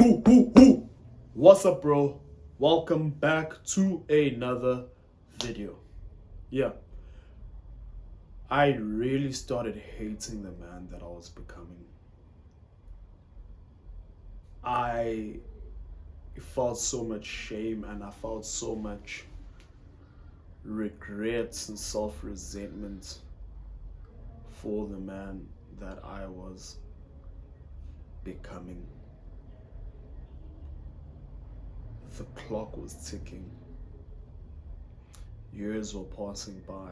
Hoo. What's up, bro? Welcome back to another video. Yeah, I really started hating the man that I was becoming. I felt so much shame and I felt so much regret and self resentment for the man that I was becoming. The clock was ticking, years were passing by,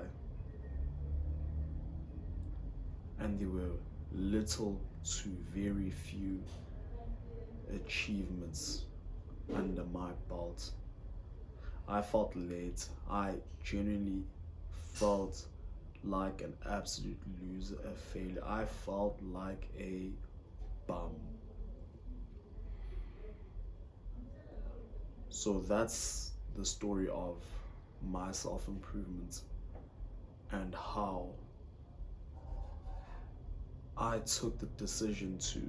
and there were little to very few achievements under my belt. I felt late. I genuinely felt like an absolute loser, a failure. I felt like a bum. So that's the story of my self improvement and how I took the decision to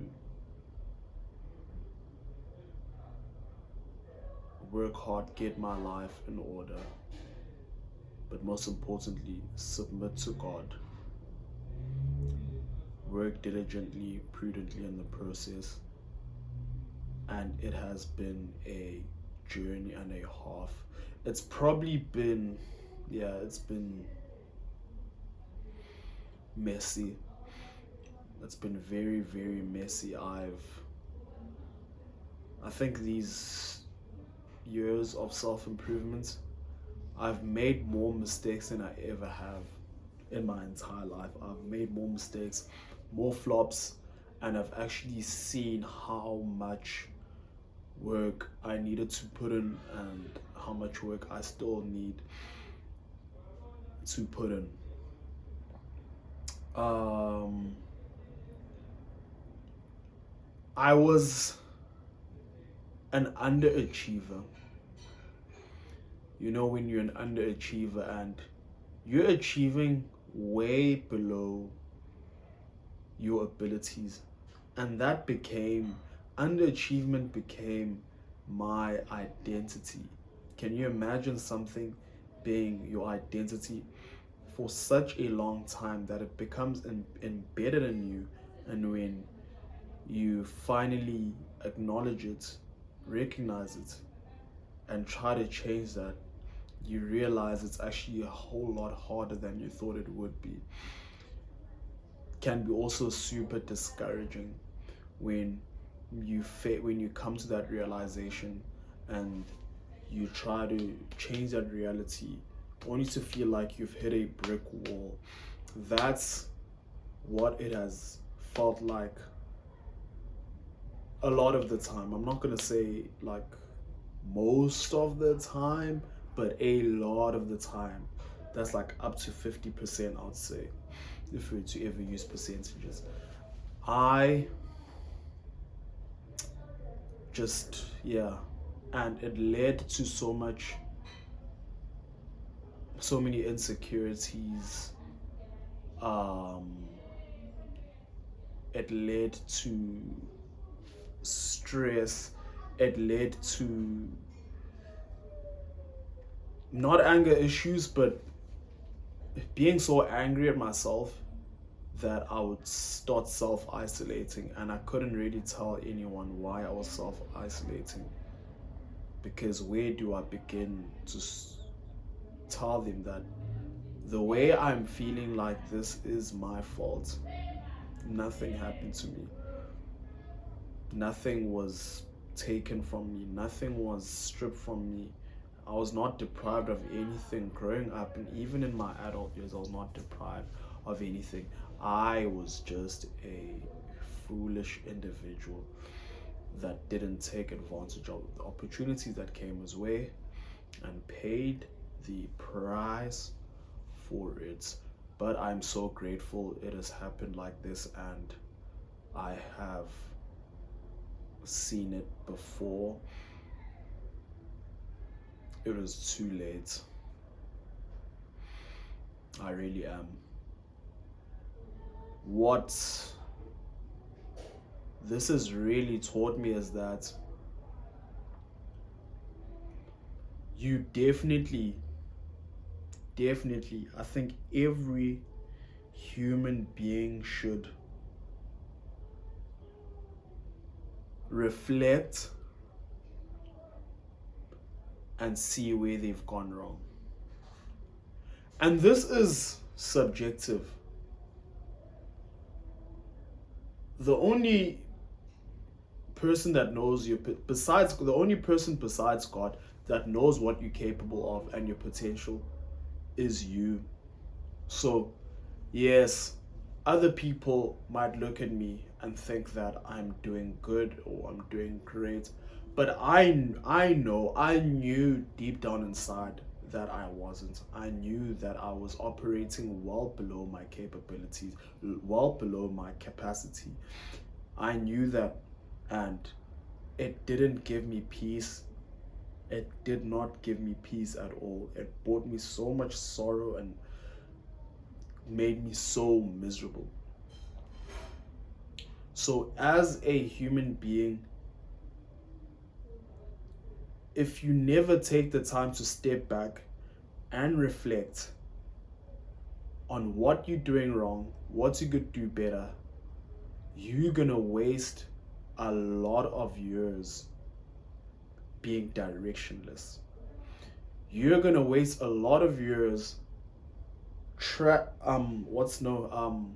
work hard, get my life in order, but most importantly, submit to God, work diligently, prudently in the process, and it has been a journey and a half. It's probably been, yeah, it's been messy. It's been very, very messy. I think these years of self improvement, I've made more mistakes than I ever have in my entire life. I've made more mistakes, more flops, and I've actually seen how much work I needed to put in and how much work I still need to put in. I was an underachiever. You know, when you're an underachiever and you're achieving way below your abilities, and that became underachievement became my identity. Can you imagine something being your identity for such a long time that it becomes embedded in you, and when you finally acknowledge it, recognize it, and try to change that, you realize it's actually a whole lot harder than you thought it would be. Can be also super discouraging when when you come to that realization and you try to change that reality only to feel like you've hit a brick wall. That's what it has felt like a lot of the time. I'm not gonna say like most of the time, but a lot of the time. That's like up to 50%, I would say, if we were to ever use percentages. I just, yeah, and it led to so many insecurities. Um, it led to stress. It led to not anger issues, but being so angry at myself that I would start self isolating, and I couldn't really tell anyone why I was self isolating. Because where do I begin to tell them that the way I'm feeling like this is my fault? Nothing happened to me, nothing was taken from me, nothing was stripped from me. I was not deprived of anything growing up, and even in my adult years, I was not deprived of anything. I was just a foolish individual that didn't take advantage of the opportunities that came his way and paid the price for it. But I'm so grateful it has happened like this, and I have seen it before. It was too late. I really am. What this has really taught me is that you definitely, I think every human being should reflect and see where they've gone wrong. And this is subjective. The only person that knows you, besides the only person besides God that knows what you're capable of and your potential, is you. So yes, other people might look at me and think that I'm doing good or I'm doing great, but I knew deep down inside that I wasn't. I knew that I was operating well below my capabilities, well below my capacity. I knew that, and it didn't give me peace. It did not give me peace at all. It brought me so much sorrow and made me so miserable. So, as a human being, if you never take the time to step back and reflect on what you're doing wrong, what you could do better, you're gonna waste a lot of years being directionless. You're gonna waste a lot of years what's no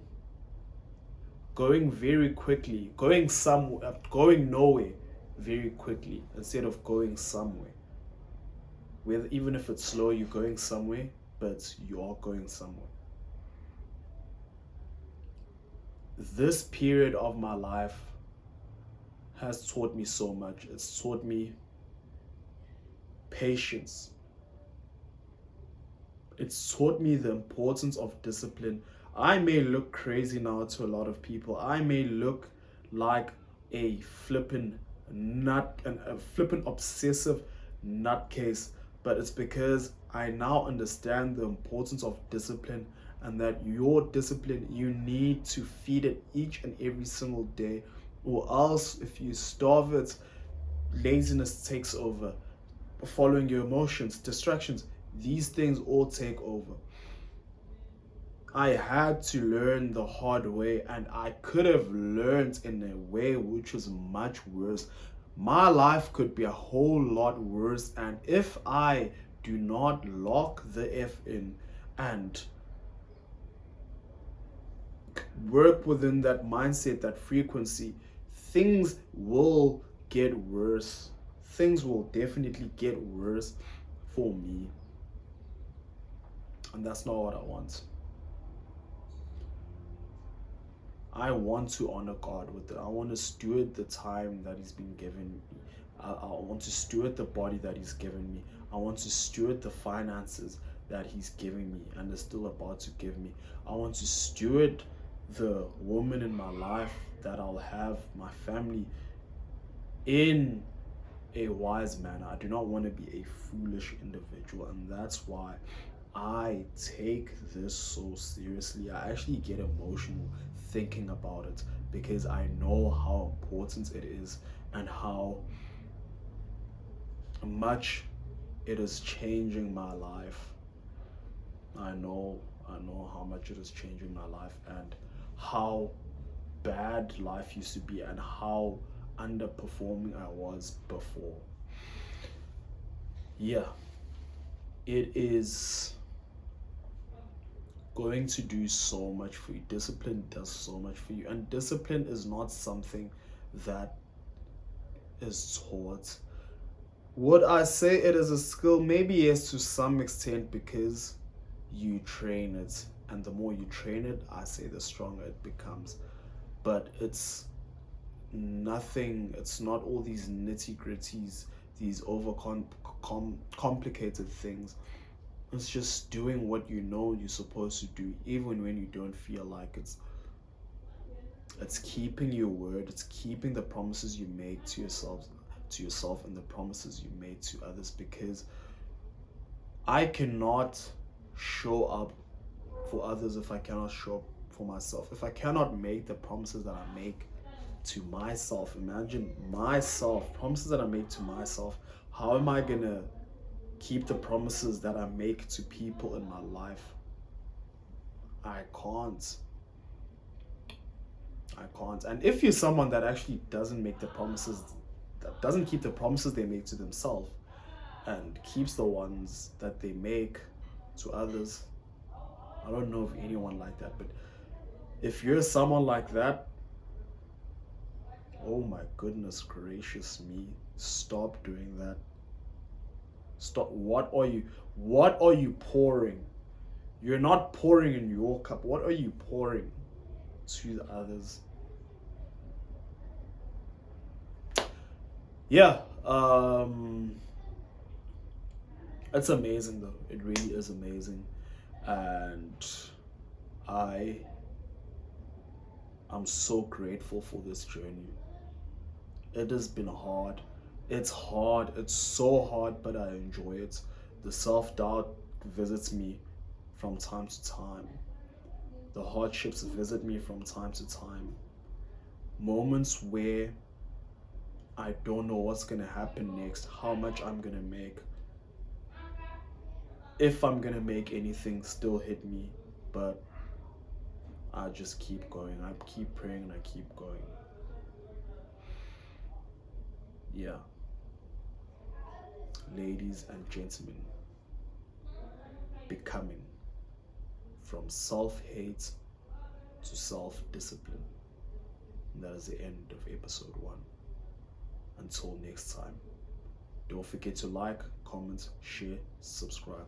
going very quickly, going nowhere very quickly instead of going somewhere. Whether even if it's slow, you're going somewhere, but you are going somewhere. This period of my life has taught me so much. It's taught me patience. It's taught me the importance of discipline. I may look crazy now to a lot of people. I may look like a flippin' a flippin' obsessive nutcase, but it's because I now understand the importance of discipline, and that your discipline, you need to feed it each and every single day, or else if you starve it, laziness takes over, following your emotions, distractions, these things all take over. I had to learn the hard way, and I could have learned in a way which was much worse. My life could be a whole lot worse, and if I do not lock the F in and work within that mindset, that frequency, things will get worse. Things will definitely get worse for me. And that's not what I want. I want to honor God with it. I want to steward the time that He's been given me. I want to steward the body that He's given me. I want to steward the finances that He's giving me and is still about to give me. I want to steward the woman in my life that I'll have, my family, in a wise manner. I do not want to be a foolish individual, and that's why I take this so seriously. I actually get emotional thinking about it because I know how important it is and how much it is changing my life. I know how much it is changing my life, and how bad life used to be and how underperforming I was before. Yeah, it is going to do so much for you. Discipline does so much for you, and discipline is not something that is taught. Would I say it is a skill? Maybe yes, to some extent, because you train it, and the more you train it, I say the stronger it becomes. But it's nothing. It's not all these nitty gritties, these complicated things. It's just doing what you know you're supposed to do, even when you don't feel like it. It's keeping your word. It's keeping the promises you made to yourself, and the promises you made to others. Because I cannot show up for others if I cannot show up for myself. If I cannot make the promises that I make to myself, imagine myself, promises that I make to myself. How am I gonna keep the promises that I make to people in my life. I can't. I can't. And if you're someone that actually doesn't make the promises, that doesn't keep the promises they make to themselves, and keeps the ones that they make to others, I don't know of anyone like that. But if you're someone like that, oh my goodness gracious me, stop doing that. Stop. What are you pouring? You're not pouring in your cup. What are you pouring to the others? Yeah, it's amazing though. It really is amazing. And I I'm so grateful for this journey. It has been hard. It's hard. It's so hard, but I enjoy it. The self-doubt visits me from time to time. The hardships visit me from time to time. Moments where I don't know what's gonna happen next, how much I'm gonna make, if I'm gonna make anything, still hit me. But I just keep going. I keep praying and I keep going. Yeah, ladies and gentlemen, becoming from self hate to self discipline. That is the end of episode 1. Until next time, don't forget to like, comment, share, subscribe.